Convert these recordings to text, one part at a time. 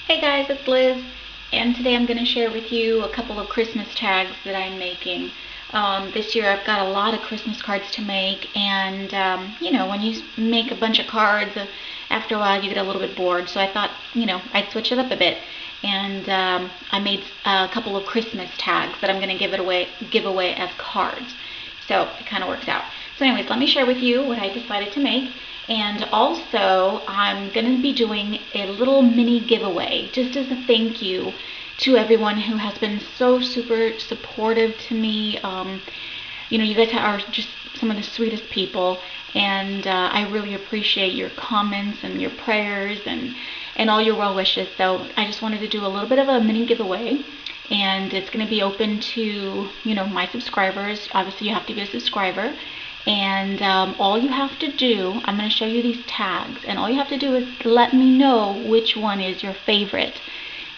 Hey guys, it's Liz, and today I'm going to share with you a couple of Christmas tags that I'm making. This year I've got a lot of Christmas cards to make, and when you make a bunch of cards, after a while you get a little bit bored, so I thought, I'd switch it up a bit. And I made a couple of Christmas tags that I'm going to give away as cards. So it kind of works out. So anyways, let me share with you what I decided to make. And also, I'm going to be doing a little mini giveaway just as a thank you to everyone who has been so super supportive to me. You guys are just some of the sweetest people, and I really appreciate your comments and your prayers and all your well wishes. So I just wanted to do a little bit of a mini giveaway, and it's going to be open to my subscribers. Obviously, you have to be a subscriber. And all you have to do, I'm going to show you these tags, and all you have to do is let me know which one is your favorite.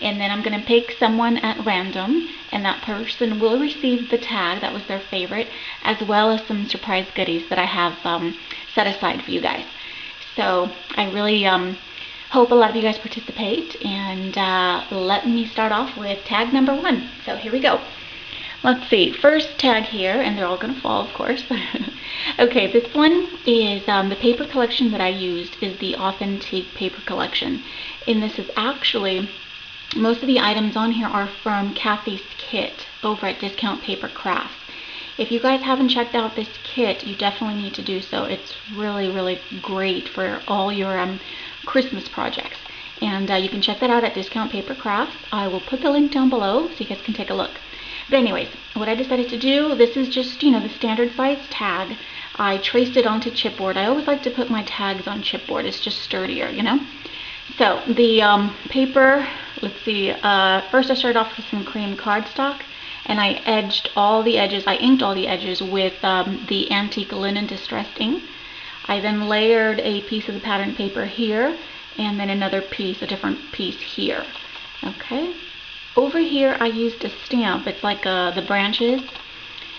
And then I'm going to pick someone at random, and that person will receive the tag that was their favorite, as well as some surprise goodies that I have set aside for you guys. So I really hope a lot of you guys participate, and let me start off with tag number 1. So here we go. Let's see, first tag here, and they're all going to fall, of course. Okay, this one is the paper collection that I used is the Authentique paper collection. And this is actually, most of the items on here are from Kathy's kit over at Discount Paper Crafts. If you guys haven't checked out this kit, you definitely need to do so. It's really, really great for all your Christmas projects. And you can check that out at Discount Paper Crafts. I will put the link down below so you guys can take a look. But anyways, what I decided to do, this is just, the standard size tag. I traced it onto chipboard. I always like to put my tags on chipboard. It's just sturdier, So the paper, let's see, first I started off with some cream cardstock, and I edged all the edges, I inked all the edges with the antique linen distressed ink. I then layered a piece of the pattern paper here, and then another piece, a different piece here. Okay. Over here I used a stamp. It's like the branches.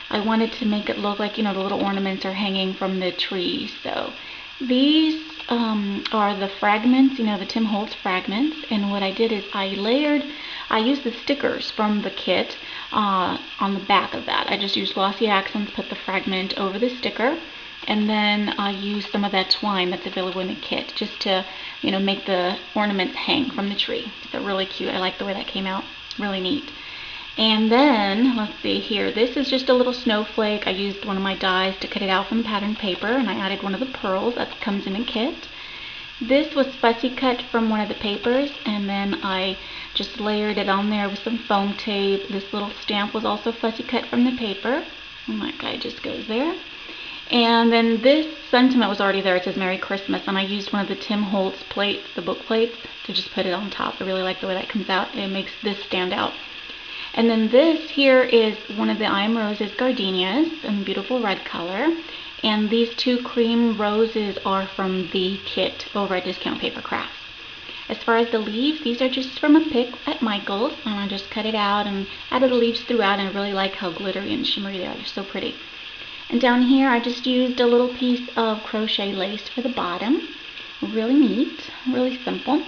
I wanted to make it look like, the little ornaments are hanging from the tree. So these are the fragments, the Tim Holtz fragments. And what I did is I used the stickers from the kit on the back of that. I just used glossy accents, put the fragment over the sticker, and then I used some of that twine that's available in the kit just to, make the ornaments hang from the tree. So really cute. I like the way that came out. Really neat. And then, let's see here, this is just a little snowflake. I used one of my dies to cut it out from the pattern paper, and I added one of the pearls that comes in a kit. This was fussy cut from one of the papers, and then I just layered it on there with some foam tape. This little stamp was also fussy cut from the paper, and that guy just goes there. And then this sentiment was already there. It says Merry Christmas, and I used one of the Tim Holtz plates, the book plates, to just put it on top. I really like the way that comes out. It makes this stand out. And then this here is one of the I Am Roses gardenias in beautiful red color. And these 2 cream roses are from the kit over at Discount Paper Crafts. As far as the leaves, these are just from a pick at Michael's. And I just cut it out and added the leaves throughout, and I really like how glittery and shimmery they are. They're so pretty. And down here I just used a little piece of crochet lace for the bottom. Really neat, really simple.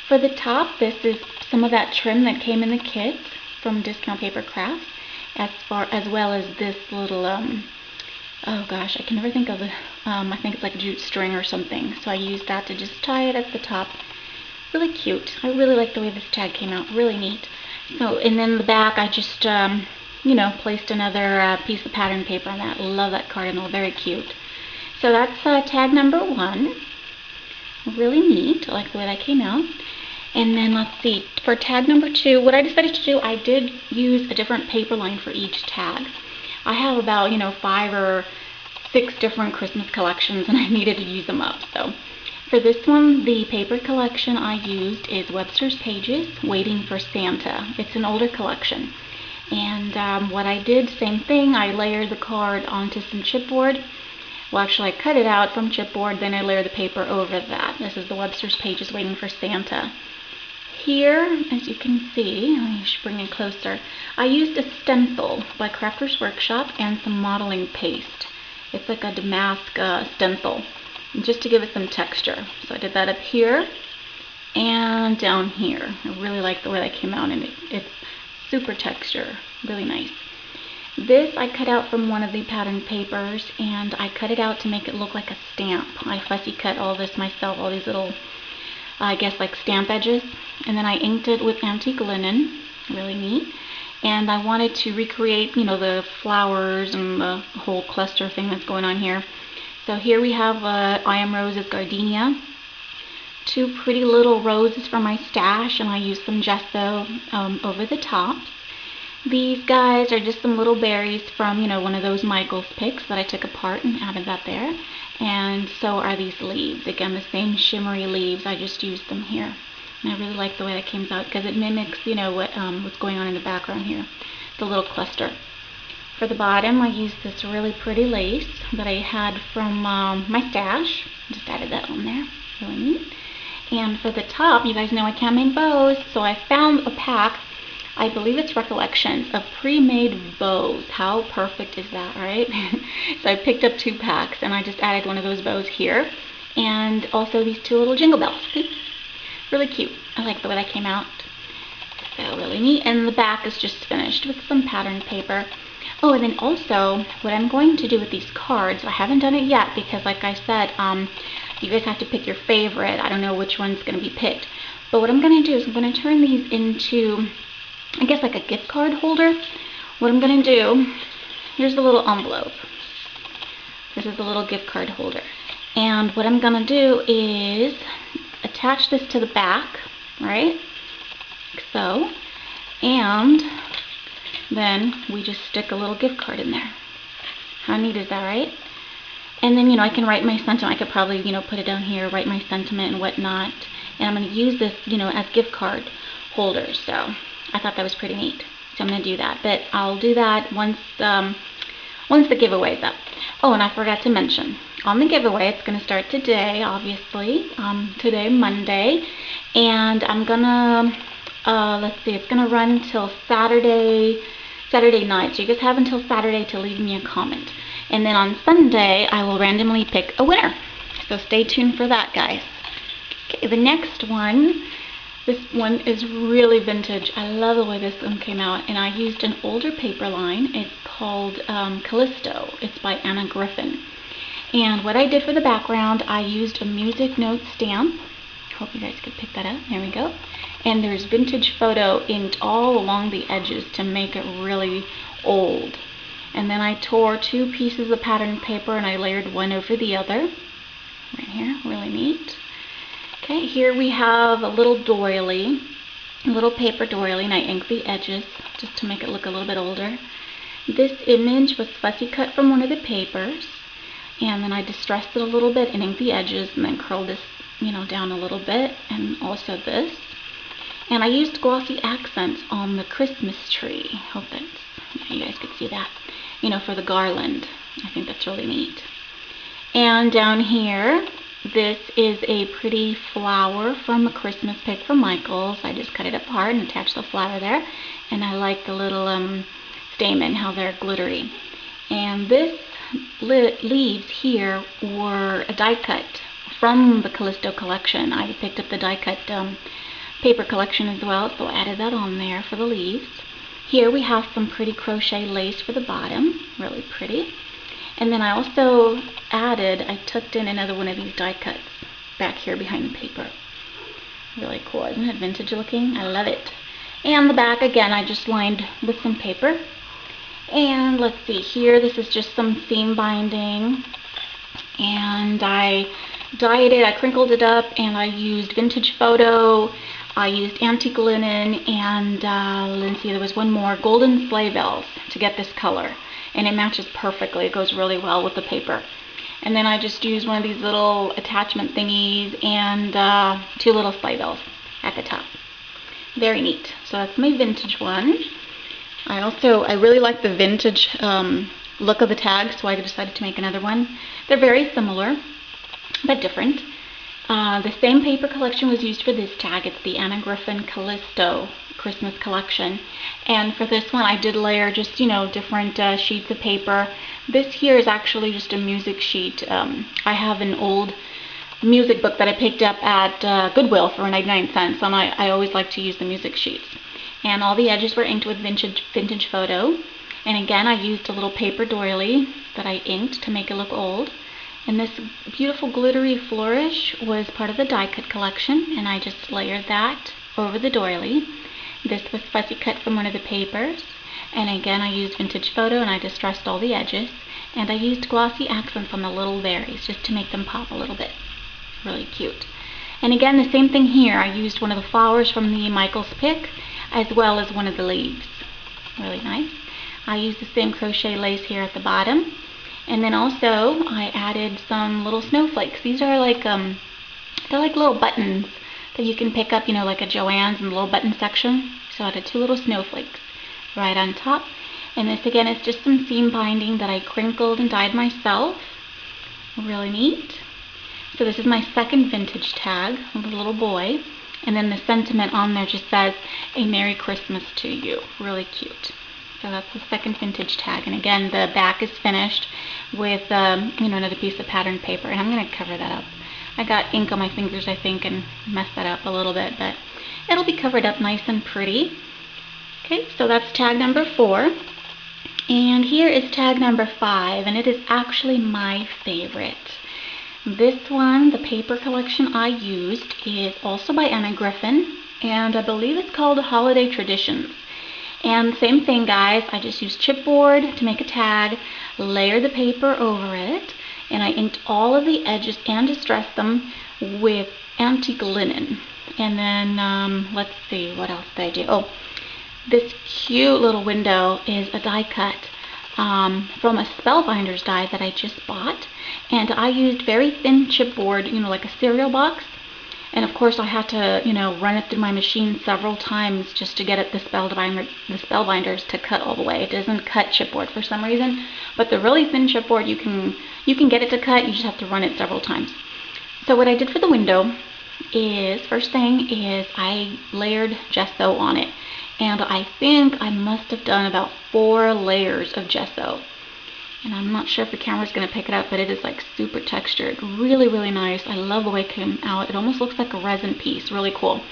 For the top, this is some of that trim that came in the kit from Discount Paper Crafts, as well as this little, oh gosh, I can never think of it. I think it's like jute string or something. So I used that to just tie it at the top. Really cute. I really like the way this tag came out. Really neat. So, and then the back, I just, placed another piece of pattern paper on that. Love that cardinal. Very cute. So that's tag number 1. Really neat. I like the way that came out. And then let's see, for tag number 2, what I decided to do, I did use a different paper line for each tag. I have about, 5 or 6 different Christmas collections, and I needed to use them up. So for this one, the paper collection I used is Webster's Pages, Waiting for Santa. It's an older collection. And what I did, same thing, I layered the card onto some chipboard. Well, actually, I cut it out from chipboard, then I layered the paper over that. This is the Webster's Pages, Waiting for Santa. Here, as you can see, I should bring it closer, I used a stencil by Crafters Workshop and some modeling paste. It's like a damask stencil, just to give it some texture. So I did that up here. And and down here. I really like the way that came out, and it's super texture, really nice. This I cut out from one of the pattern papers, and I cut it out to make it look like a stamp. I fussy cut all this myself, all these little, I guess, like stamp edges, and then I inked it with antique linen, really neat. And I wanted to recreate, you know, the flowers and the whole cluster thing that's going on here. So here we have I Am Rose's gardenia, two pretty little roses from my stash, and I used some gesso over the top. These guys are just some little berries from, you know, one of those Michaels picks that I took apart and added that there. And so are these leaves. Again, the same shimmery leaves. I just used them here. And I really like the way that came out because it mimics, you know, what's going on in the background here, the little cluster. For the bottom, I used this really pretty lace that I had from my stash. Just added that on there, really neat. And for the top, you guys know I can't make bows, so I found a pack, I believe it's Recollections, of pre-made bows. How perfect is that, right? So I picked up 2 packs, and I just added one of those bows here, and also these 2 little jingle bells. Really cute. I like the way that came out. So really neat. And the back is just finished with some pattern paper. Oh, and then also, what I'm going to do with these cards, I haven't done it yet because, like I said, you guys have to pick your favorite. I don't know which one's going to be picked. But what I'm going to do is I'm going to turn these into, I guess, like a gift card holder. What I'm going to do, here's the little envelope. This is the little gift card holder. And what I'm going to do is attach this to the back, right? Like so. And then we just stick a little gift card in there. How neat is that, right? And then, you know, I can write my sentiment. I could probably, you know, put it down here, write my sentiment and whatnot. And I'm going to use this, you know, as gift card holders. So I thought that was pretty neat. So I'm going to do that. But I'll do that once the giveaway's up. Oh, and I forgot to mention, on the giveaway, it's going to start today, obviously. Today, Monday. And I'm going to, let's see, it's going to run till Saturday night. So you guys have until Saturday to leave me a comment. And then on Sunday, I will randomly pick a winner. So stay tuned for that, guys. Okay, the next one, this one is really vintage. I love the way this one came out. And I used an older paper line. It's called Callisto. It's by Anna Griffin. And what I did for the background, I used a music note stamp. Hope you guys could pick that up. There we go. And there's vintage photo inked all along the edges to make it really old. And then I tore 2 pieces of pattern paper and I layered one over the other. Right here, really neat. Okay, here we have a little doily, a little paper doily, and I inked the edges just to make it look a little bit older. This image was fussy cut from one of the papers, and then I distressed it a little bit and inked the edges and then curled this, you know, down a little bit, and also this. And I used glossy accents on the Christmas tree. Hope that's, yeah, you guys could see that. You know, for the garland. I think that's really neat. And down here, this is a pretty flower from a Christmas pick from Michaels. I just cut it apart and attached the flower there. And I like the little stamen, how they're glittery. And this leaves here were a die cut from the Callisto collection. I picked up the die cut paper collection as well, so I added that on there for the leaves. Here we have some pretty crochet lace for the bottom, really pretty. And then I also added, I tucked in another one of these die cuts back here behind the paper. Really cool, isn't it vintage looking? I love it. And the back, again, I just lined with some paper. And let's see here, this is just some seam binding. And I dyed it, I crinkled it up, and I used vintage photo. I used antique linen, and let's see, there was one more, golden sleigh bells to get this color. And it matches perfectly. It goes really well with the paper. And then I just used one of these little attachment thingies and 2 little sleigh bells at the top. Very neat. So that's my vintage one. I really like the vintage look of the tag, so I decided to make another one. They're very similar, but different. The same paper collection was used for this tag. It's the Anna Griffin Callisto Christmas collection. And for this one, I did layer just, you know, different sheets of paper. This here is actually just a music sheet. I have an old music book that I picked up at Goodwill for 99 cents, and I always like to use the music sheets. And all the edges were inked with vintage photo. And again, I used a little paper doily that I inked to make it look old. And this beautiful glittery flourish was part of the die cut collection, and I just layered that over the doily. This was fussy cut from one of the papers. And again, I used vintage photo and I distressed all the edges. And I used glossy accents on the little berries just to make them pop a little bit. Really cute. And again, the same thing here. I used one of the flowers from the Michaels pick as well as one of the leaves. Really nice. I used the same crochet lace here at the bottom. And then also I added some little snowflakes. These are like they're like little buttons that you can pick up, you know, like at Joann's in the little button section. So I added 2 little snowflakes right on top. And this again is just some seam binding that I crinkled and dyed myself. Really neat. So this is my second vintage tag of the little boy. And then the sentiment on there just says, "A Merry Christmas to you." Really cute. So that's the second vintage tag. And again, the back is finished with another piece of patterned paper. And I'm going to cover that up. I got ink on my fingers, I think, and messed that up a little bit. But it'll be covered up nice and pretty. Okay, so that's tag number 4. And here is tag number 5. And it is actually my favorite. This one, the paper collection I used, is also by Emma Griffin, and I believe it's called Holiday Traditions. And same thing, guys, I just used chipboard to make a tag, layered the paper over it, and I inked all of the edges and distressed them with antique linen. And then, let's see, what else did I do? Oh, this cute little window is a die cut from a Spellbinders die that I just bought. And I used very thin chipboard, like a cereal box. And of course I had to, run it through my machine several times just to get it the Spellbinders to cut all the way. It doesn't cut chipboard for some reason, but the really thin chipboard you can get it to cut. You just have to run it several times. So what I did for the window is, first thing is I layered gesso on it. And I think I must have done about 4 layers of gesso. And I'm not sure if the camera's going to pick it up, but it is like super textured. Really, really nice. I love the way it came out. It almost looks like a resin piece. Really cool.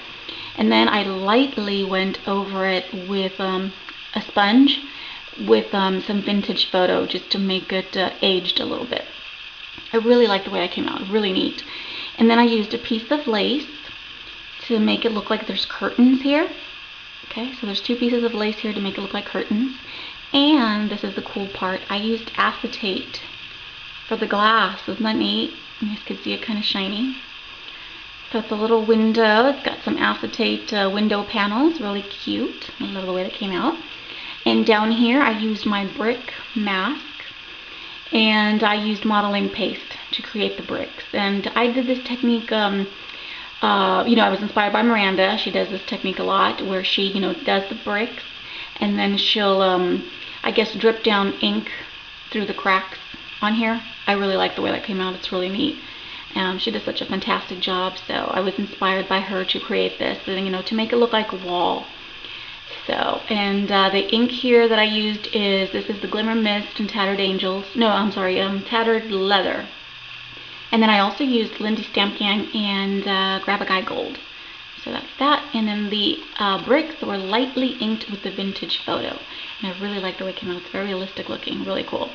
And then I lightly went over it with a sponge with some vintage photo just to make it aged a little bit. I really like the way it came out. Really neat. And then I used a piece of lace to make it look like there's curtains here. Okay, so there's 2 pieces of lace here to make it look like curtains. And this is the cool part. I used acetate for the glass. Isn't that neat? You guys can see it kind of shiny. So it's a little window. It's got some acetate window panels. Really cute. I love the way that came out. And down here I used my brick mask. And I used modeling paste to create the bricks. And I did this technique, I was inspired by Miranda. She does this technique a lot where she, does the bricks. And then she'll, I guess, drip down ink through the cracks on here. I really like the way that came out. It's really neat. She does such a fantastic job. So I was inspired by her to create this, and, to make it look like a wall. So, and the ink here that I used this is the Glimmer Mist and Tattered Angels. No, I'm sorry, Tattered Leather. And then I also used Lindy Stamp Gang and Grab a Guy Gold. So that's that. And then the bricks were lightly inked with the vintage photo. And I really like the way it came out. It's very realistic looking. Really cool.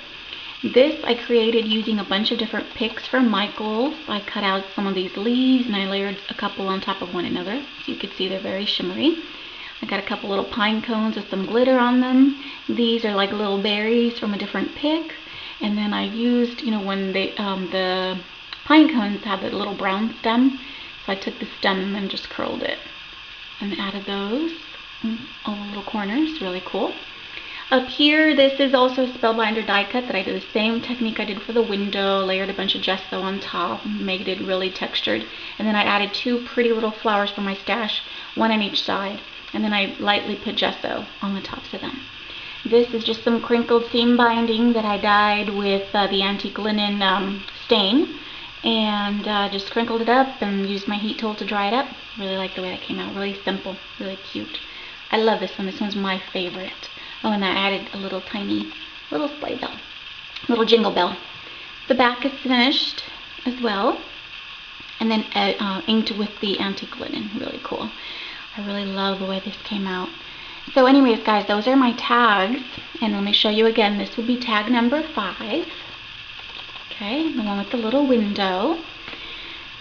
This I created using a bunch of different picks from Michaels. I cut out some of these leaves and I layered a couple on top of one another. So you can see they're very shimmery. I got a couple little pine cones with some glitter on them. These are like little berries from a different pick. And then I used, when they, the pine cones have a little brown stem. So I took the stem and just curled it and added those all the little corners. Really cool. Up here, this is also a Spellbinder die cut that I did the same technique I did for the window. Layered a bunch of gesso on top, made it really textured. And then I added 2 pretty little flowers from my stash, 1 on each side. And then I lightly put gesso on the tops of them. This is just some crinkled seam binding that I dyed with the antique linen stain. And just crinkled it up and used my heat tool to dry it up. Really like the way that came out. Really simple, really cute. I love this one. This one's my favorite. Oh, and I added a little tiny little sleigh bell, little jingle bell. The back is finished as well. and then inked with the antique linen. Really cool. I really love the way this came out. So anyways, guys, those are my tags. And let me show you again. This would be tag number 5. Okay, the one with the little window.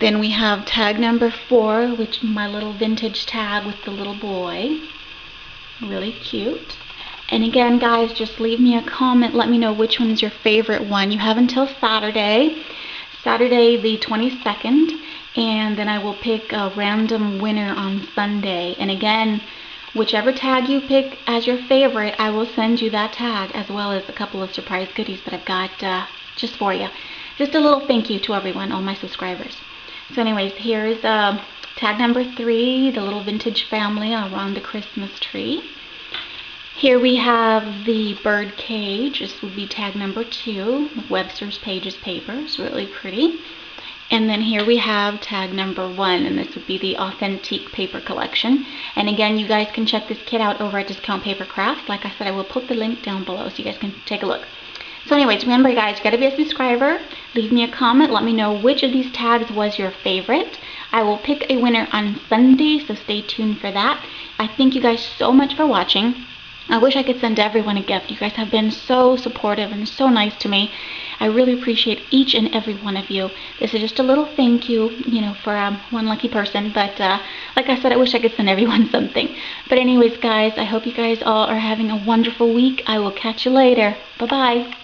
Then we have tag number 4, which my little vintage tag with the little boy. Really cute. And again, guys, just leave me a comment. Let me know which one's your favorite one. You have until Saturday the 22nd. And then I will pick a random winner on Sunday. And again, whichever tag you pick as your favorite, I will send you that tag, as well as a couple of surprise goodies that I've got just for you. Just a little thank you to everyone, all my subscribers. So anyways, here's tag number 3, the little vintage family around the Christmas tree. Here we have the bird cage. This would be tag number 2, Webster's Pages paper. It's really pretty. And then here we have tag number 1, and this would be the authentic paper collection. And again, you guys can check this kit out over at Discount Paper Crafts. Like I said, I will put the link down below so you guys can take a look. So anyways, remember guys, you gotta be a subscriber. Leave me a comment. Let me know which of these tags was your favorite. I will pick a winner on Sunday, so stay tuned for that. I thank you guys so much for watching. I wish I could send everyone a gift. You guys have been so supportive and so nice to me. I really appreciate each and every one of you. This is just a little thank you, for one lucky person. But like I said, I wish I could send everyone something. But anyways, guys, I hope you guys all are having a wonderful week. I will catch you later. Bye-bye.